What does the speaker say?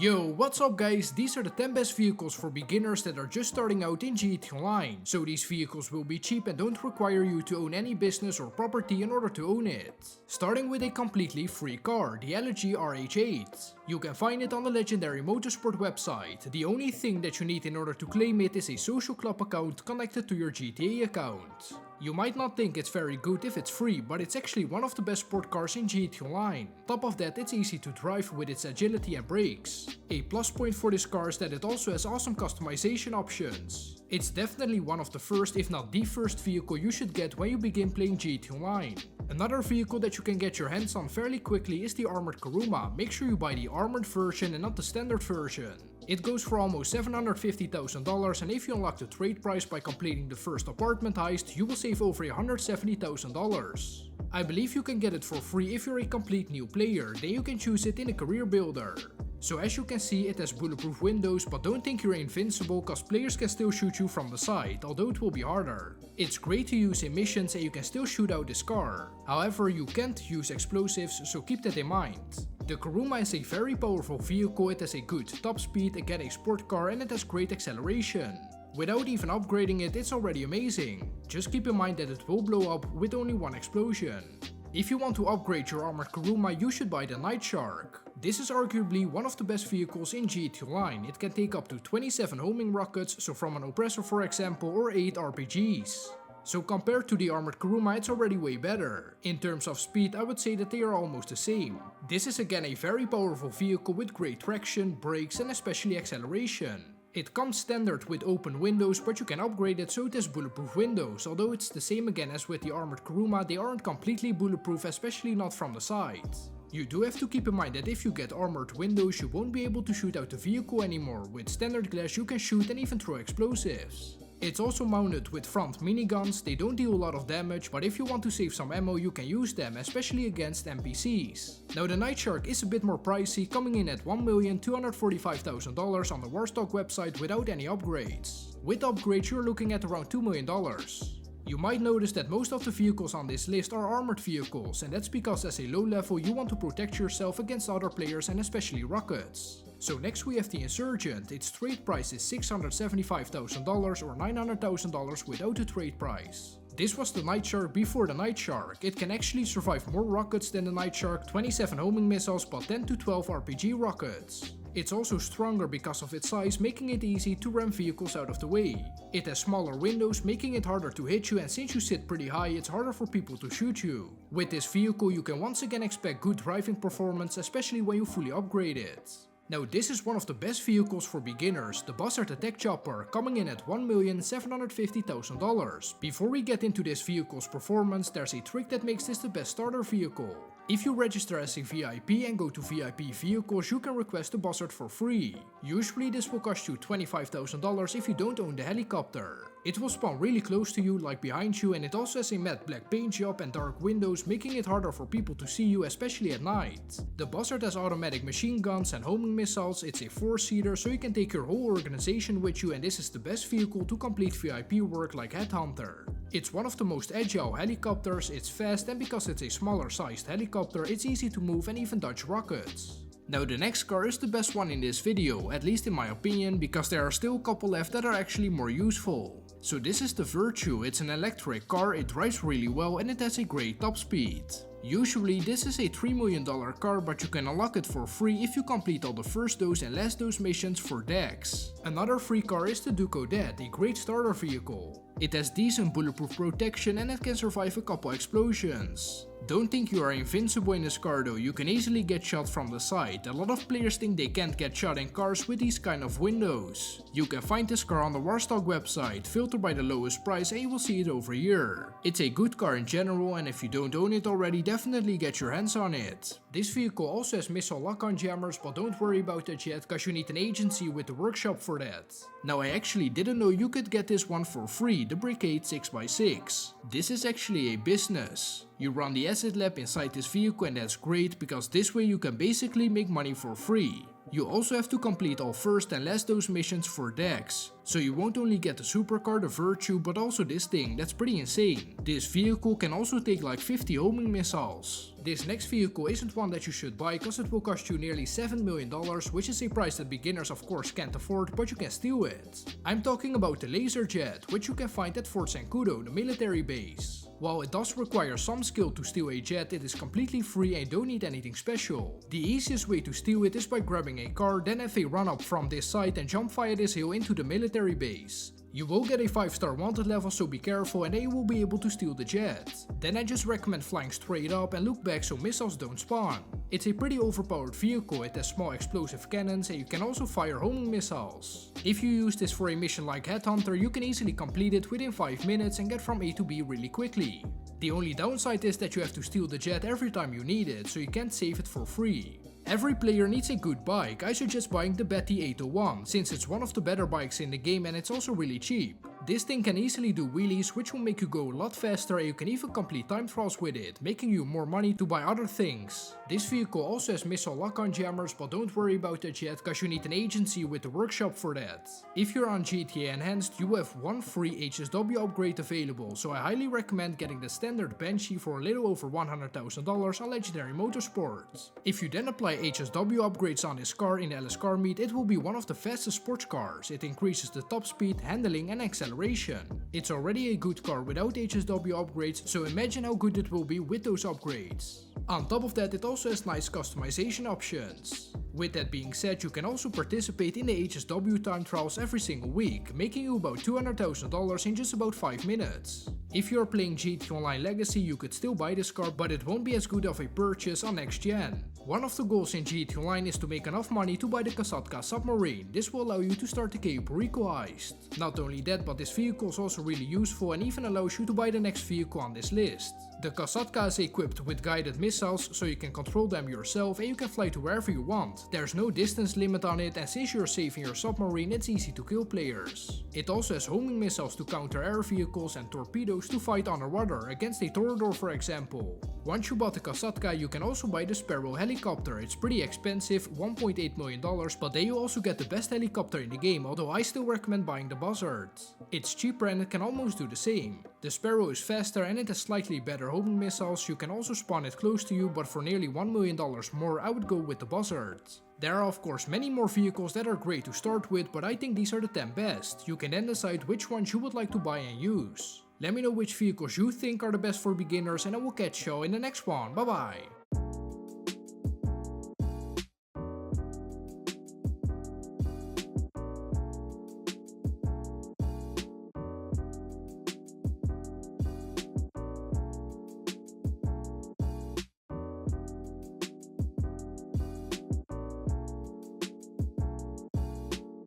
Yo, what's up guys, these are the 10 best vehicles for beginners that are just starting out in GTA Online. So these vehicles will be cheap and don't require you to own any business or property in order to own it. Starting with a completely free car, the LG RH8. You can find it on the legendary motorsport website. The only thing that you need in order to claim it is a social club account connected to your GTA account. You might not think it's very good if it's free, but it's actually one of the best sport cars in GTA Online. Top of that, it's easy to drive with its agility and brakes. A plus point for this car is that it also has awesome customization options. It's definitely one of the first, if not the first vehicle you should get when you begin playing GTA Online. Another vehicle that you can get your hands on fairly quickly is the armored Karuma. Make sure you buy the armored version and not the standard version. It goes for almost $750,000, and if you unlock the trade price by completing the first apartment heist, you will save over $170,000. I believe you can get it for free if you're a complete new player, then you can choose it in a career builder. So as you can see, it has bulletproof windows, but don't think you're invincible cause players can still shoot you from the side, although it will be harder. It's great to use in missions and you can still shoot out this car. However, you can't use explosives, so keep that in mind. The Karuma is a very powerful vehicle, it has a good top speed, again a sport car, and it has great acceleration. Without even upgrading it, it's already amazing. Just keep in mind that it will blow up with only one explosion. If you want to upgrade your armored Karuma, you should buy the Night Shark. This is arguably one of the best vehicles in GTA Online. It can take up to 27 homing rockets, so from an oppressor for example, or 8 RPGs. So compared to the armored Karuma, it's already way better. In terms of speed, I would say that they are almost the same. This is again a very powerful vehicle with great traction, brakes and especially acceleration. It comes standard with open windows, but you can upgrade it so it has bulletproof windows. Although it's the same again as with the armored Karuma, they aren't completely bulletproof, especially not from the side. You do have to keep in mind that if you get armored windows, you won't be able to shoot out the vehicle anymore. With standard glass you can shoot and even throw explosives. It's also mounted with front miniguns. They don't deal a lot of damage, but if you want to save some ammo you can use them, especially against NPCs. Now the Night Shark is a bit more pricey, coming in at $1,245,000 on the Warstock website without any upgrades. With upgrades you're looking at around $2 million. You might notice that most of the vehicles on this list are armored vehicles, and that's because as a low level you want to protect yourself against other players and especially rockets. So next we have the Insurgent. Its trade price is $675,000 or $900,000 without a trade price. This was the Night Shark before the Night Shark. It can actually survive more rockets than the Night Shark, 27 homing missiles but 10 to 12 RPG rockets. It's also stronger because of its size, making it easy to ram vehicles out of the way. It has smaller windows, making it harder to hit you, and since you sit pretty high, it's harder for people to shoot you. With this vehicle you can once again expect good driving performance, especially when you fully upgrade it. Now this is one of the best vehicles for beginners, the Buzzard attack chopper, coming in at $1,750,000. Before we get into this vehicle's performance, there's a trick that makes this the best starter vehicle. If you register as a VIP and go to VIP vehicles, you can request the Buzzard for free. Usually this will cost you $25,000 if you don't own the helicopter. It will spawn really close to you, like behind you, and it also has a matte black paint job and dark windows, making it harder for people to see you, especially at night. The Buzzard has automatic machine guns and homing missiles. It's a 4-seater, so you can take your whole organization with you, and this is the best vehicle to complete VIP work like Headhunter. It's one of the most agile helicopters, it's fast, and because it's a smaller sized helicopter, it's easy to move and even dodge rockets. Now the next car is the best one in this video, at least in my opinion, because there are still a couple left that are actually more useful. So this is the Virtue. It's an electric car, it drives really well and it has a great top speed. Usually this is a $3 million car, but you can unlock it for free if you complete all the first dose and last dose missions for Dex. Another free car is the Ducodet, a great starter vehicle. It has decent bulletproof protection and it can survive a couple explosions. Don't think you are invincible in this car though, you can easily get shot from the side. A lot of players think they can't get shot in cars with these kind of windows. You can find this car on the Warstock website, filter by the lowest price and you will see it over here. It's a good car in general, and if you don't own it already, definitely get your hands on it. This vehicle also has missile lock-on jammers, but don't worry about that yet, cause you need an agency with the workshop for that. Now I actually didn't know you could get this one for free, the Briade 6x6. This is actually a business. You run the asset lab inside this vehicle, and that's great because this way you can basically make money for free. You also have to complete all first and last dose missions for Dex. So you won't only get the supercar, the Virtue, but also this thing, that's pretty insane. This vehicle can also take like 50 homing missiles. This next vehicle isn't one that you should buy cause it will cost you nearly $7 million, which is a price that beginners of course can't afford, but you can steal it. I'm talking about the laser jet, which you can find at Fort Zancudo, the military base. While it does require some skill to steal a jet, it is completely free and don't need anything special. The easiest way to steal it is by grabbing a car, then have a run up from this side and jump via this hill into the military base. You will get a 5-star wanted level, so be careful, and then you will be able to steal the jet. Then I just recommend flying straight up and look back so missiles don't spawn. It's a pretty overpowered vehicle, it has small explosive cannons and you can also fire homing missiles. If you use this for a mission like Headhunter, you can easily complete it within 5 minutes and get from A to B really quickly. The only downside is that you have to steal the jet every time you need it, so you can't save it for free. Every player needs a good bike. I suggest buying the Betty 801, since it's one of the better bikes in the game and it's also really cheap. This thing can easily do wheelies, which will make you go a lot faster, and you can even complete time trials with it, making you more money to buy other things. This vehicle also has missile lock-on jammers, but don't worry about that yet, cause you need an agency with the workshop for that. If you're on GTA Enhanced, you have one free HSW upgrade available, so I highly recommend getting the standard Banshee for a little over $100,000 on Legendary Motorsport. If you then apply HSW upgrades on this car in the LS car meet, it will be one of the fastest sports cars. It increases the top speed, handling and acceleration. It's already a good car without HSW upgrades, so imagine how good it will be with those upgrades. On top of that, it also has nice customization options. With that being said, you can also participate in the HSW time trials every single week, making you about $200,000 in just about 5 minutes. If you are playing GT Online Legacy, you could still buy this car, but it won't be as good of a purchase on next gen. One of the goals in GT Online is to make enough money to buy the Kasatka Submarine. This will allow you to start the Cayo Perico heist. Not only that, but this vehicle is also really useful and even allows you to buy the next vehicle on this list. The Kasatka is equipped with guided missiles, so you can control them yourself and you can fly to wherever you want. There's no distance limit on it, and since you're safe in your submarine, it's easy to kill players. It also has homing missiles to counter air vehicles and torpedoes to fight underwater against a Torador, for example. Once you bought the Kasatka, you can also buy the Sparrow helicopter. It's pretty expensive, $1.8 million, but then you also get the best helicopter in the game, although I still recommend buying the Buzzard. It's cheaper and it can almost do the same. The Sparrow is faster and it has slightly better homing missiles. You can also spawn it close to you, but for nearly $1 million more, I would go with the Buzzard. There are of course many more vehicles that are great to start with, but I think these are the 10 best. You can then decide which ones you would like to buy and use. Let me know which vehicles you think are the best for beginners, and I will catch you in the next one. Bye bye!